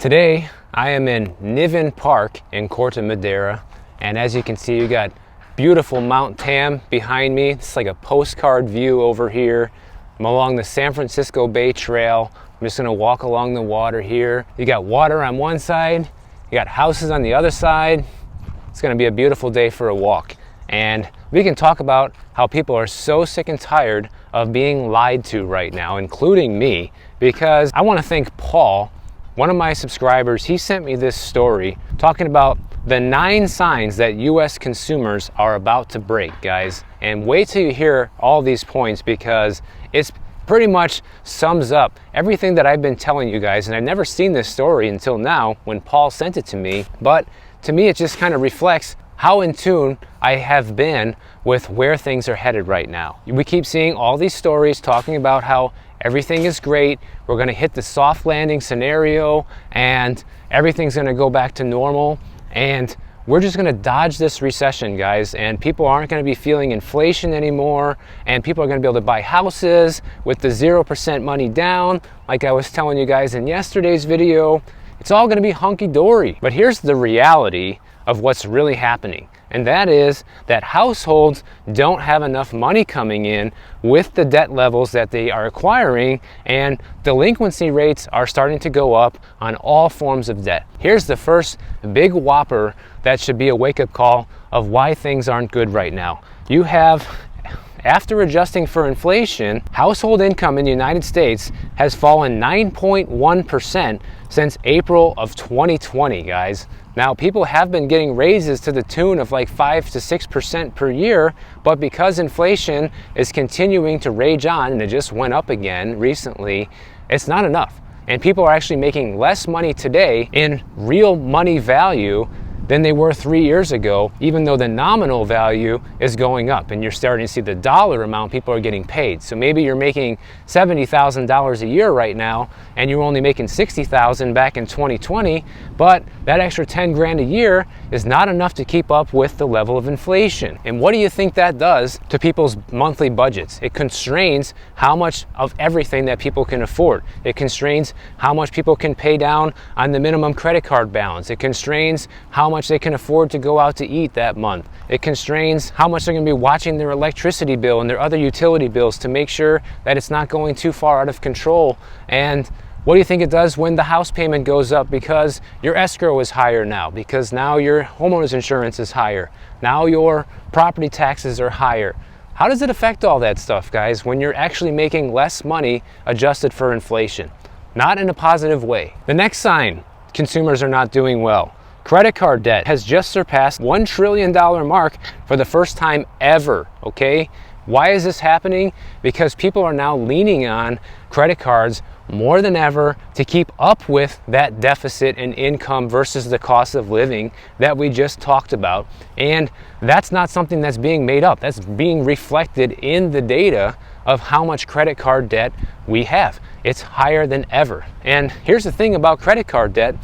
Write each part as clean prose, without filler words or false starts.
Today, I am in Niven Park in Corte Madera, and as you can see, you got beautiful Mount Tam behind me. It's like a postcard view over here. I'm along the San Francisco Bay Trail. I'm just gonna walk along the water here. You got water on one side, you got houses on the other side. It's gonna be a beautiful day for a walk. And we can talk about how people are so sick and tired of being lied to right now, including me, because I wanna thank Paul, one of my subscribers. He sent me this story talking about the 9 signs that US consumers are about to break, guys. And wait till you hear all these points, because it's pretty much sums up everything that I've been telling you guys. And I've never seen this story until now when Paul sent it to me. But to me, it just kind of reflects how in tune I have been with where things are headed right now. We keep seeing all these stories talking about how everything is great, we're gonna hit the soft landing scenario, and everything's gonna go back to normal. And we're just gonna dodge this recession, guys, and people aren't gonna be feeling inflation anymore, and people are gonna be able to buy houses with the 0% money down, like I was telling you guys in yesterday's video. It's all gonna be hunky-dory. But here's the reality of what's really happening, and that is that households don't have enough money coming in with the debt levels that they are acquiring, and delinquency rates are starting to go up on all forms of debt. Here's the first big whopper that should be a wake-up call of why things aren't good right now. You have, after adjusting for inflation, household income in the United States has fallen 9.1% since April of 2020, guys. Now, people have been getting raises to the tune of like 5 to 6% per year, but because inflation is continuing to rage on, and it just went up again recently, it's not enough. And people are actually making less money today in real money value than they were 3 years ago, even though the nominal value is going up, and you're starting to see the dollar amount people are getting paid. So maybe you're making $70,000 a year right now, and you're only making $60,000 back in 2020, but that extra 10 grand a year is not enough to keep up with the level of inflation. And what do you think that does to people's monthly budgets? It constrains how much of everything that people can afford. It constrains how much people can pay down on the minimum credit card balance. It constrains how much they can afford to go out to eat that month. It constrains how much they're going to be watching their electricity bill and their other utility bills to make sure that it's not going too far out of control. And what do you think it does when the house payment goes up because your escrow is higher now, because now your homeowner's insurance is higher, now your property taxes are higher? How does it affect all that stuff, guys, when you're actually making less money adjusted for inflation? Not in a positive way. The next sign, consumers are not doing well. Credit card debt has just surpassed $1 trillion mark for the first time ever, okay? Why is this happening? Because people are now leaning on credit cards more than ever to keep up with that deficit in income versus the cost of living that we just talked about. And that's not something that's being made up. That's being reflected in the data of how much credit card debt we have. It's higher than ever. And here's the thing about credit card debt.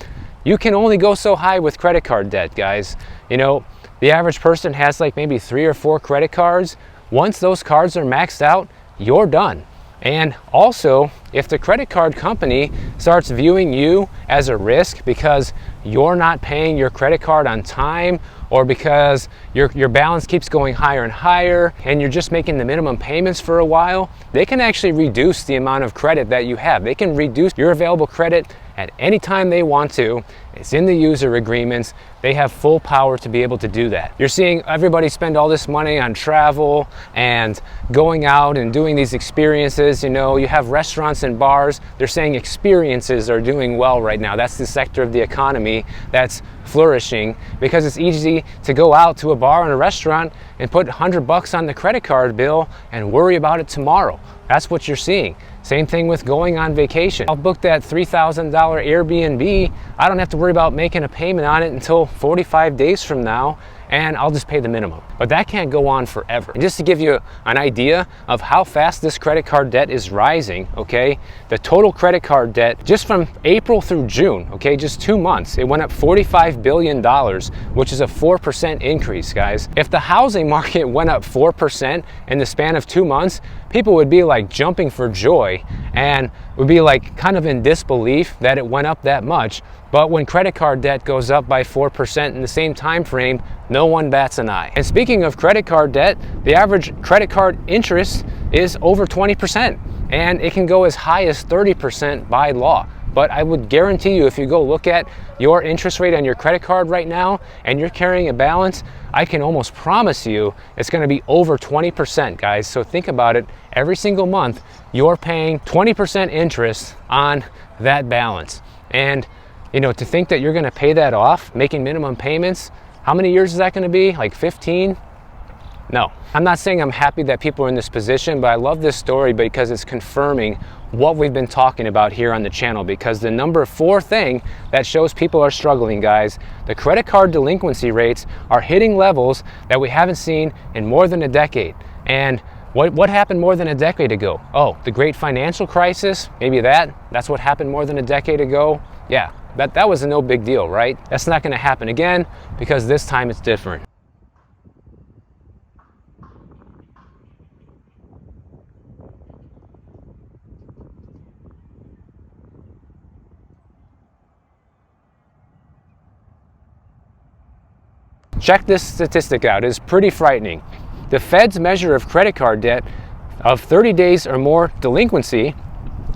You can only go so high with credit card debt, guys. You know, the average person has like maybe 3 or 4 credit cards. Once those cards are maxed out, you're done. And also, if the credit card company starts viewing you as a risk because you're not paying your credit card on time, or because your balance keeps going higher and higher, and you're just making the minimum payments for a while, they can actually reduce the amount of credit that you have. They can reduce your available credit at any time they want to. It's in the user agreements. They have full power to be able to do that. You're seeing everybody spend all this money on travel and going out and doing these experiences. You know, you have restaurants and bars. They're saying experiences are doing well right now. That's the sector of the economy that's flourishing, because it's easy to go out to a bar and a restaurant and put $100 on the credit card bill and worry about it tomorrow. That's what you're seeing. Same thing with going on vacation. I'll book that $3,000 Airbnb. I don't have to worry about making a payment on it until 45 days from now, and I'll just pay the minimum. But that can't go on forever. And just to give you an idea of how fast this credit card debt is rising, okay, the total credit card debt just from April through June, okay, just 2 months, it went up $45 billion, which is a 4% increase, guys. If the housing market went up 4% in the span of 2 months, people would be like jumping for joy. And would be like kind of in disbelief that it went up that much. But when credit card debt goes up by 4% in the same time frame, no one bats an eye. And speaking of credit card debt, the average credit card interest is over 20%, and it can go as high as 30% by law. But I would guarantee you, if you go look at your interest rate on your credit card right now and you're carrying a balance, I can almost promise you it's going to be over 20%, guys. So think about it. Every single month, you're paying 20% interest on that balance. And you know, to think that you're going to pay that off, making minimum payments, how many years is that going to be? Like 15? No. I'm not saying I'm happy that people are in this position, but I love this story because it's confirming what we've been talking about here on the channel, because the number 4 thing that shows people are struggling, guys, the credit card delinquency rates are hitting levels that we haven't seen in more than a decade. And what happened more than a decade ago? Oh, the great financial crisis? Maybe that's what happened more than a decade ago? Yeah, that was a no big deal, right? That's not going to happen again, because this time it's different. Check this statistic out. It's pretty frightening. The Fed's measure of credit card debt of 30 days or more delinquency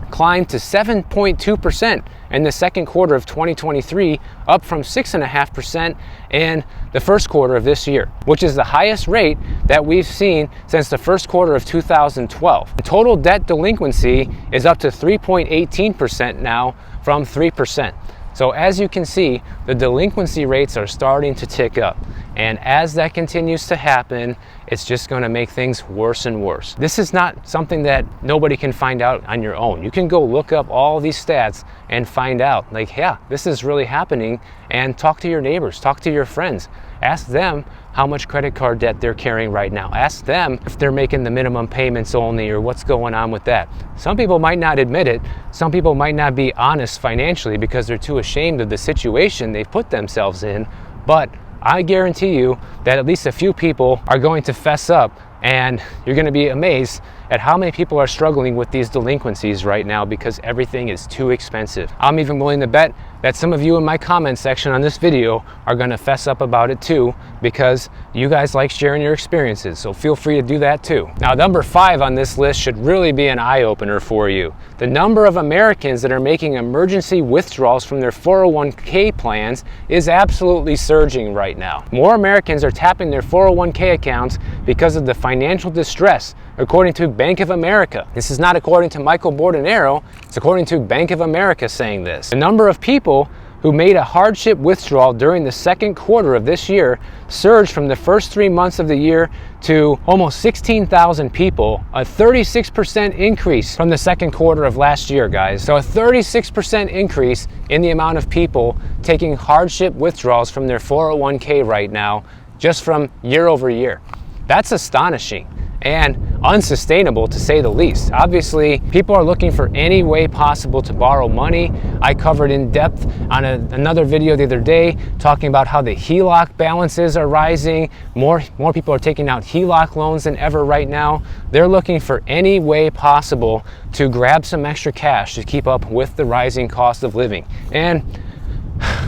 climbed to 7.2% in the second quarter of 2023, up from 6.5% in the first quarter of this year, which is the highest rate that we've seen since the first quarter of 2012. The total debt delinquency is up to 3.18% now from 3%. So as you can see, the delinquency rates are starting to tick up. And as that continues to happen, it's just going to make things worse and worse. This is not something that nobody can find out on your own. You can go look up all these stats and find out, like, yeah, this is really happening, and talk to your neighbors, talk to your friends. Ask them how much credit card debt they're carrying right now. Ask them if they're making the minimum payments only or what's going on with that. Some people might not admit it. Some people might not be honest financially because they're too ashamed of the situation they've put themselves in. But I guarantee you that at least a few people are going to fess up, and you're going to be amazed at how many people are struggling with these delinquencies right now because everything is too expensive. I'm even willing to bet that some of you in my comment section on this video are going to fess up about it too, because you guys like sharing your experiences, so feel free to do that too. Now, number 5 on this list should really be an eye-opener for you. The number of Americans that are making emergency withdrawals from their 401k plans is absolutely surging right now. More Americans are tapping their 401k accounts because of the financial distress, according to Bank of America. This is not according to Michael Bordenero, it's according to Bank of America saying this. The number of people who made a hardship withdrawal during the second quarter of this year surged from the first 3 months of the year to almost 16,000 people, a 36% increase from the second quarter of last year, guys. So a 36% increase in the amount of people taking hardship withdrawals from their 401k right now, just from year over year. That's astonishing and unsustainable, to say the least. Obviously, people are looking for any way possible to borrow money. I covered in depth on another video the other day talking about how the HELOC balances are rising. More people are taking out HELOC loans than ever right now. They're looking for any way possible to grab some extra cash to keep up with the rising cost of living. And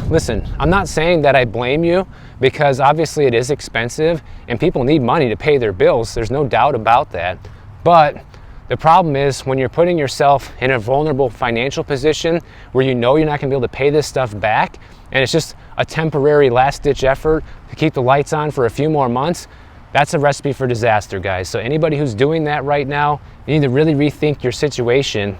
listen, I'm not saying that I blame you, because obviously it is expensive and people need money to pay their bills. There's no doubt about that. But the problem is when you're putting yourself in a vulnerable financial position where you know you're not going to be able to pay this stuff back, and it's just a temporary last-ditch effort to keep the lights on for a few more months, that's a recipe for disaster, guys. So anybody who's doing that right now, you need to really rethink your situation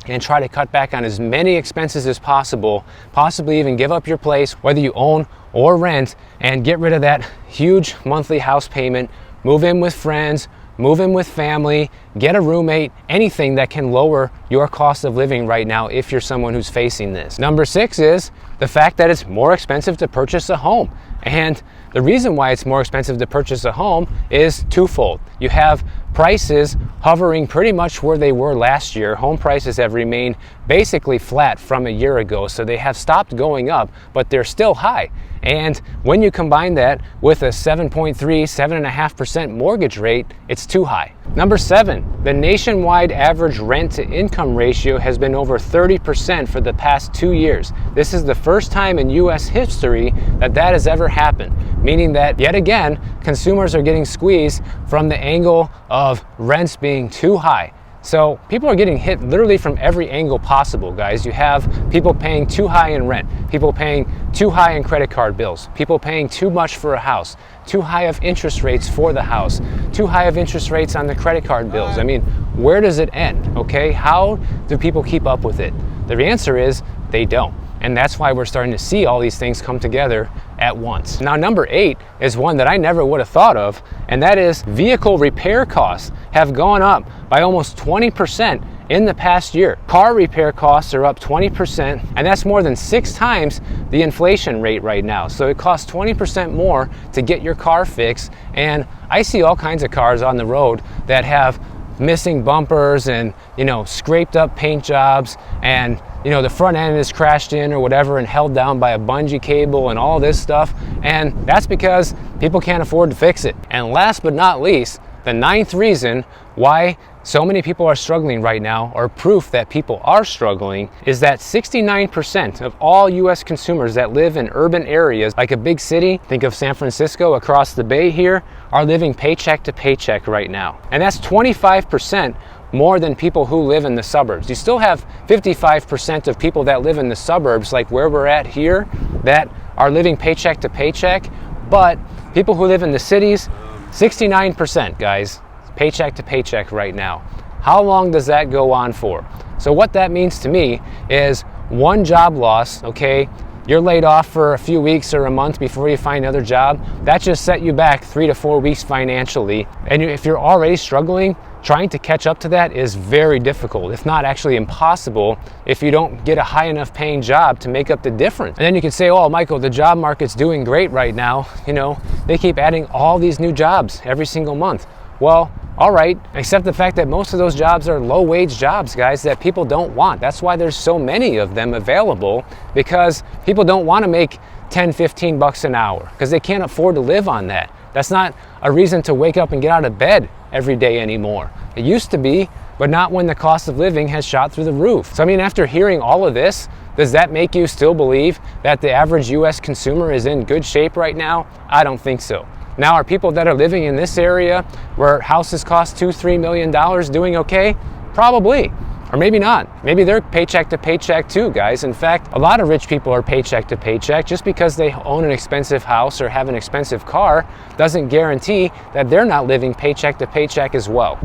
and try to cut back on as many expenses as possible, possibly even give up your place, whether you own or rent, and get rid of that huge monthly house payment, move in with friends, move in with family, get a roommate, anything that can lower your cost of living right now if you're someone who's facing this. Number 6 is the fact that it's more expensive to purchase a home. And the reason why it's more expensive to purchase a home is twofold. You have prices hovering pretty much where they were last year. Home prices have remained basically flat from a year ago, so they have stopped going up, but they're still high. And when you combine that with a 7.5% mortgage rate, it's too high. Number 7, the nationwide average rent to income income ratio has been over 30% for the past 2 years. This is the first time in US history that that has ever happened, meaning that yet again, consumers are getting squeezed from the angle of rents being too high. So people are getting hit literally from every angle possible, guys. You have people paying too high in rent, people paying too high in credit card bills, people paying too much for a house, too high of interest rates for the house, too high of interest rates on the credit card bills. I mean, where does it end, okay? How do people keep up with it? The answer is they don't. And that's why we're starting to see all these things come together at once. Now, number 8 is one that I never would have thought of, and that is vehicle repair costs have gone up by almost 20% in the past year. Car repair costs are up 20%, and that's more than 6 times the inflation rate right now. So it costs 20% more to get your car fixed, and I see all kinds of cars on the road that have missing bumpers and, you know, scraped up paint jobs, and you know, the front end is crashed in or whatever and held down by a bungee cable and all this stuff, and that's because people can't afford to fix it. And last but not least, the 9th reason why so many people are struggling right now, or proof that people are struggling, is that 69% of all US consumers that live in urban areas like a big city, think of San Francisco across the bay here, are living paycheck to paycheck right now. And that's 25% more than people who live in the suburbs. You still have 55% of people that live in the suburbs, like where we're at here, that are living paycheck to paycheck, but people who live in the cities, 69%, guys, paycheck to paycheck right now. How long does that go on for? So what that means to me is one job loss, okay? You're laid off for a few weeks or a month before you find another job. That just set you back 3 to 4 weeks financially. And if you're already struggling, trying to catch up to that is very difficult, if not actually impossible, if you don't get a high enough paying job to make up the difference. And then you can say, oh, Michael, the job market's doing great right now. You know, they keep adding all these new jobs every single month. Well, all right, except the fact that most of those jobs are low wage jobs, guys, that people don't want. That's why there's so many of them available, because people don't want to make 10, 15 bucks an hour because they can't afford to live on that. That's not a reason to wake up and get out of bed every day anymore. It used to be, but not when the cost of living has shot through the roof. So I mean, after hearing all of this, does that make you still believe that the average US consumer is in good shape right now? I don't think so. Now, are people that are living in this area where houses cost $2-3 million doing okay? Probably. Or maybe not. Maybe they're paycheck to paycheck too, guys. In fact, a lot of rich people are paycheck to paycheck. Just because they own an expensive house or have an expensive car doesn't guarantee that they're not living paycheck to paycheck as well.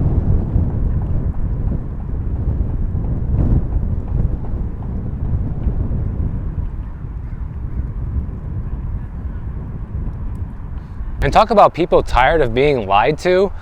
And talk about people tired of being lied to.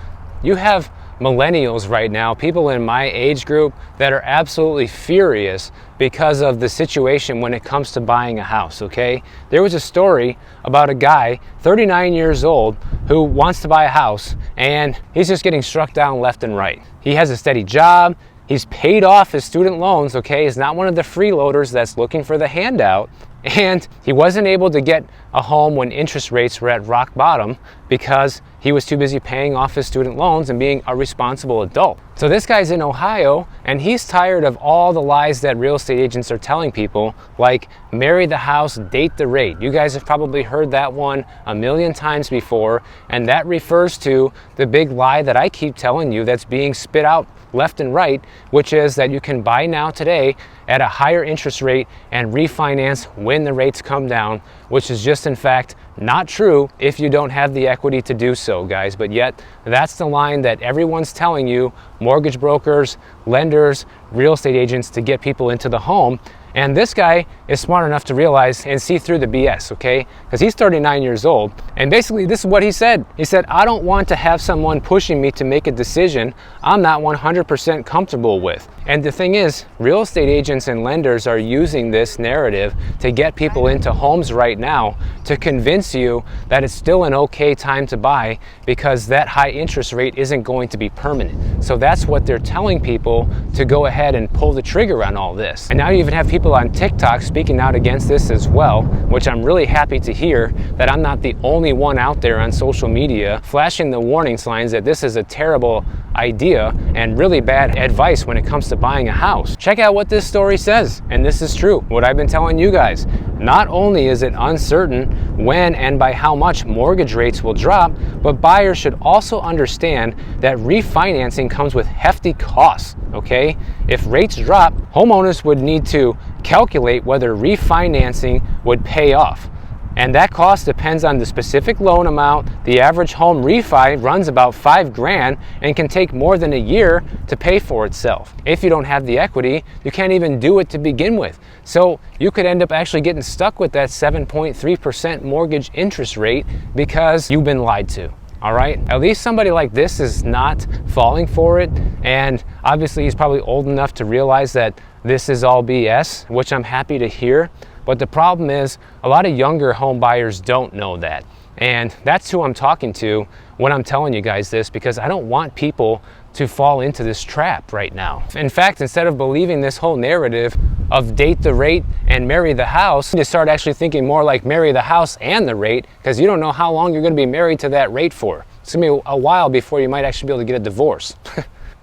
You have millennials right now, people in my age group, that are absolutely furious because of the situation when it comes to buying a house, okay? There was a story about a guy, 39 years old, who wants to buy a house, and he's just getting struck down left and right. He has a steady job, he's paid off his student loans, okay? He's not one of the freeloaders that's looking for the handout, and he wasn't able to get a home when interest rates were at rock bottom because he was too busy paying off his student loans and being a responsible adult. So this guy's in Ohio, and he's tired of all the lies that real estate agents are telling people, like marry the house, date the rate. You guys have probably heard that one a million times before, and that refers to the big lie that I keep telling you that's being spit out left and right, which is that you can buy now today at a higher interest rate and refinance when the rates come down, which is just in fact not true if you don't have the equity to do so, guys. But yet that's the line that everyone's telling you, mortgage brokers, lenders, real estate agents, to get people into the home. And this guy is smart enough to realize and see through the BS, okay? Because he's 39 years old. And basically this is what he said. He said, I don't want to have someone pushing me to make a decision I'm not 100% comfortable with. And the thing is, real estate agents and lenders are using this narrative to get people into homes right now to convince you that it's still an okay time to buy because that high interest rate isn't going to be permanent. So that's what they're telling people to go ahead and pull the trigger on all this. And now you even have people on TikTok speaking out against this as well, which I'm really happy to hear that I'm not the only one out there on social media flashing the warning signs that this is a terrible idea and really bad advice when it comes to buying a house. Check out what this story says, and this is true, what I've been telling you guys. Not only is it uncertain when and by how much mortgage rates will drop, but buyers should also understand that refinancing comes with hefty costs, okay? If rates drop, homeowners would need to calculate whether refinancing would pay off. And that cost depends on the specific loan amount. The average home refi runs about $5,000 and can take more than a year to pay for itself. If you don't have the equity, you can't even do it to begin with. So you could end up actually getting stuck with that 7.3% mortgage interest rate because you've been lied to. All right, at least somebody like this is not falling for it, and obviously he's probably old enough to realize that this is all BS, which I'm happy to hear. But the problem is a lot of younger home buyers don't know that. And that's who I'm talking to when I'm telling you guys this, because I don't want people to fall into this trap right now. In fact, instead of believing this whole narrative of date the rate and marry the house, you start actually thinking more like marry the house and the rate, because you don't know how long you're going to be married to that rate for. It's going to be a while before you might actually be able to get a divorce.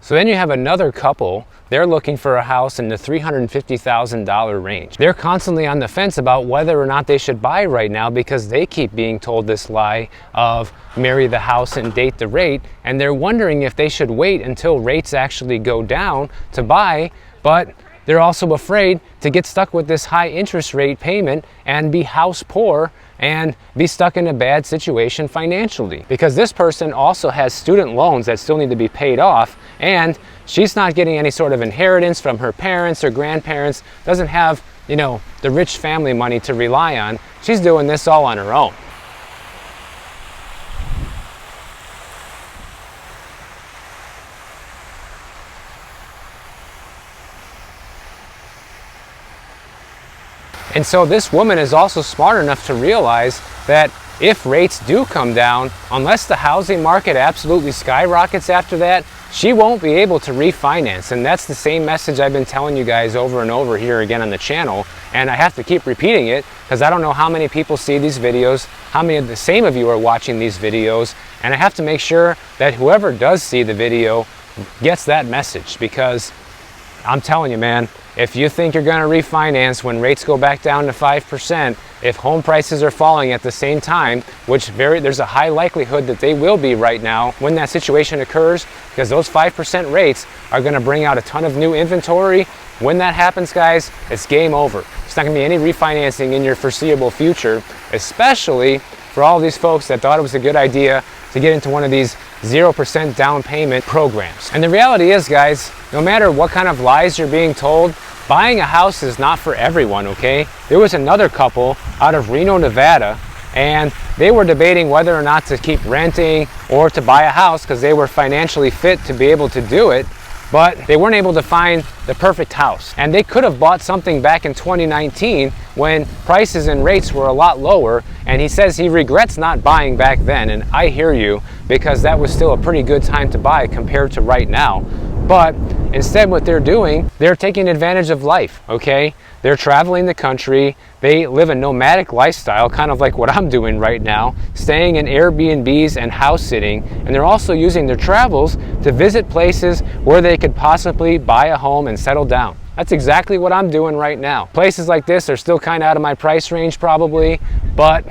So then you have another couple. They're looking for a house in the $350,000 range. They're constantly on the fence about whether or not they should buy right now because they keep being told this lie of marry the house and date the rate, and they're wondering if they should wait until rates actually go down to buy, but they're also afraid to get stuck with this high interest rate payment and be house poor and be stuck in a bad situation financially. Because this person also has student loans that still need to be paid off, and she's not getting any sort of inheritance from her parents or grandparents, doesn't have, you know, the rich family money to rely on. She's doing this all on her own. And so this woman is also smart enough to realize that if rates do come down, unless the housing market absolutely skyrockets after that, she won't be able to refinance. And that's the same message I've been telling you guys over and over here again on the channel. And I have to keep repeating it because I don't know how many people see these videos, how many of the same of you are watching these videos. And I have to make sure that whoever does see the video gets that message, because I'm telling you, man, if you think you're going to refinance when rates go back down to 5%, if home prices are falling at the same time, which there's a high likelihood that they will be right now when that situation occurs, because those 5% rates are going to bring out a ton of new inventory. When that happens, guys, it's game over. There's not going to be any refinancing in your foreseeable future, especially for all these folks that thought it was a good idea to get into one of these 0% down payment programs. And the reality is, guys, no matter what kind of lies you're being told, buying a house is not for everyone, okay? There was another couple out of Reno, Nevada, and they were debating whether or not to keep renting or to buy a house because they were financially fit to be able to do it, but they weren't able to find the perfect house. And they could have bought something back in 2019 when prices and rates were a lot lower, and he says he regrets not buying back then, and I hear you, because that was still a pretty good time to buy compared to right now. But instead what they're doing, they're taking advantage of life, okay? They're traveling the country, they live a nomadic lifestyle, kind of like what I'm doing right now, staying in Airbnbs and house sitting, and they're also using their travels to visit places where they could possibly buy a home and settle down. That's exactly what I'm doing right now. Places like this are still kind of out of my price range probably, but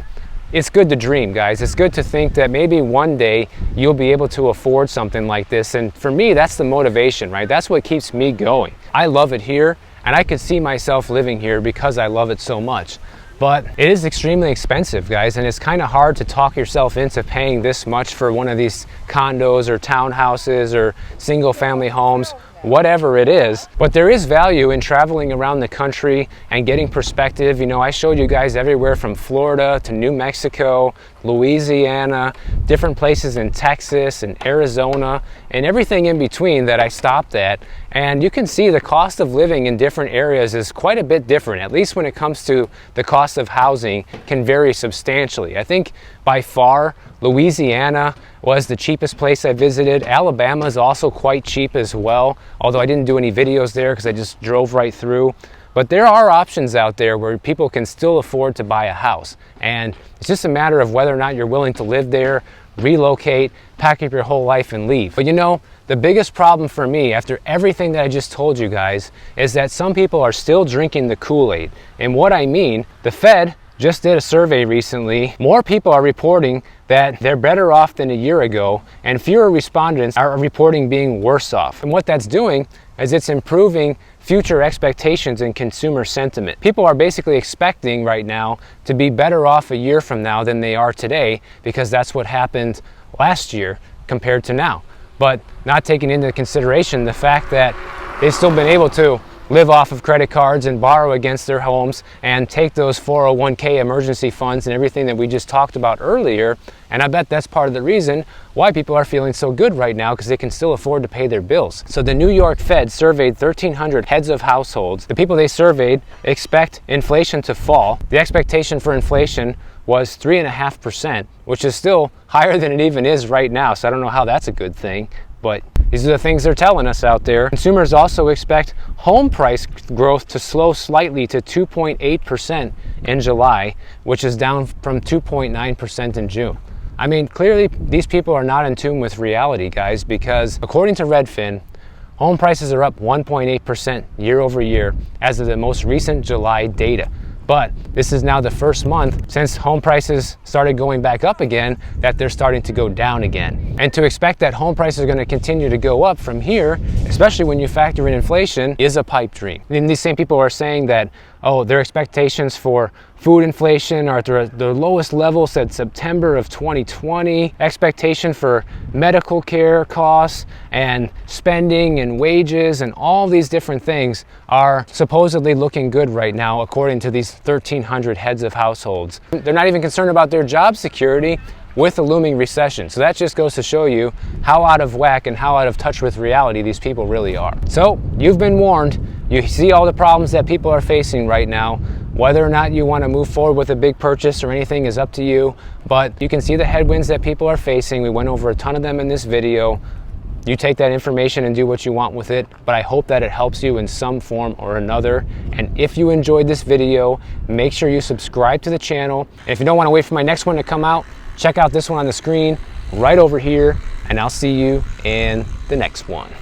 it's good to dream, guys. It's good to think that maybe one day you'll be able to afford something like this. And for me, that's the motivation, right? That's what keeps me going. I love it here, and I could see myself living here because I love it so much. But it is extremely expensive, guys, and it's kind of hard to talk yourself into paying this much for one of these condos or townhouses or single family homes, whatever it is. But there is value in traveling around the country and getting perspective. You know, I showed you guys everywhere from Florida to New Mexico, Louisiana, different places in Texas and Arizona, and everything in between that I stopped at. And you can see the cost of living in different areas is quite a bit different, at least when it comes to the cost of housing can vary substantially. I think by far Louisiana was the cheapest place I visited. Alabama is also quite cheap as well, although I didn't do any videos there because I just drove right through. But there are options out there where people can still afford to buy a house. And it's just a matter of whether or not you're willing to live there, relocate, pack up your whole life and leave. But you know, the biggest problem for me after everything that I just told you guys is that some people are still drinking the Kool-Aid. And what I mean, the Fed just did a survey recently. More people are reporting that they're better off than a year ago, and fewer respondents are reporting being worse off. And what that's doing is it's improving future expectations and consumer sentiment. People are basically expecting right now to be better off a year from now than they are today, because that's what happened last year compared to now. But not taking into consideration the fact that they've still been able to live off of credit cards and borrow against their homes and take those 401k emergency funds and everything that we just talked about earlier. And I bet that's part of the reason why people are feeling so good right now, because they can still afford to pay their bills. So the New York Fed surveyed 1,300 heads of households. The people they surveyed expect inflation to fall. The expectation for inflation was 3.5%, which is still higher than it even is right now. So I don't know how that's a good thing, but these are the things they're telling us out there. Consumers also expect home price growth to slow slightly to 2.8% in July, which is down from 2.9% in June. I mean, clearly these people are not in tune with reality, guys, because according to Redfin, home prices are up 1.8% year over year as of the most recent July data. But this is now the first month since home prices started going back up again that they're starting to go down again. And to expect that home prices are going to continue to go up from here, especially when you factor in inflation, is a pipe dream. And these same people are saying that, oh, their expectations for food inflation are at their lowest level since September of 2020. Expectation for medical care costs and spending and wages and all these different things are supposedly looking good right now, according to these 1,300 heads of households. They're not even concerned about their job security with a looming recession. So that just goes to show you how out of whack and how out of touch with reality these people really are. So you've been warned. You see all the problems that people are facing right now. Whether or not you want to move forward with a big purchase or anything is up to you, but you can see the headwinds that people are facing. We went over a ton of them in this video. You take that information and do what you want with it, but I hope that it helps you in some form or another. And if you enjoyed this video, make sure you subscribe to the channel. And if you don't want to wait for my next one to come out, check out this one on the screen right over here, and I'll see you in the next one.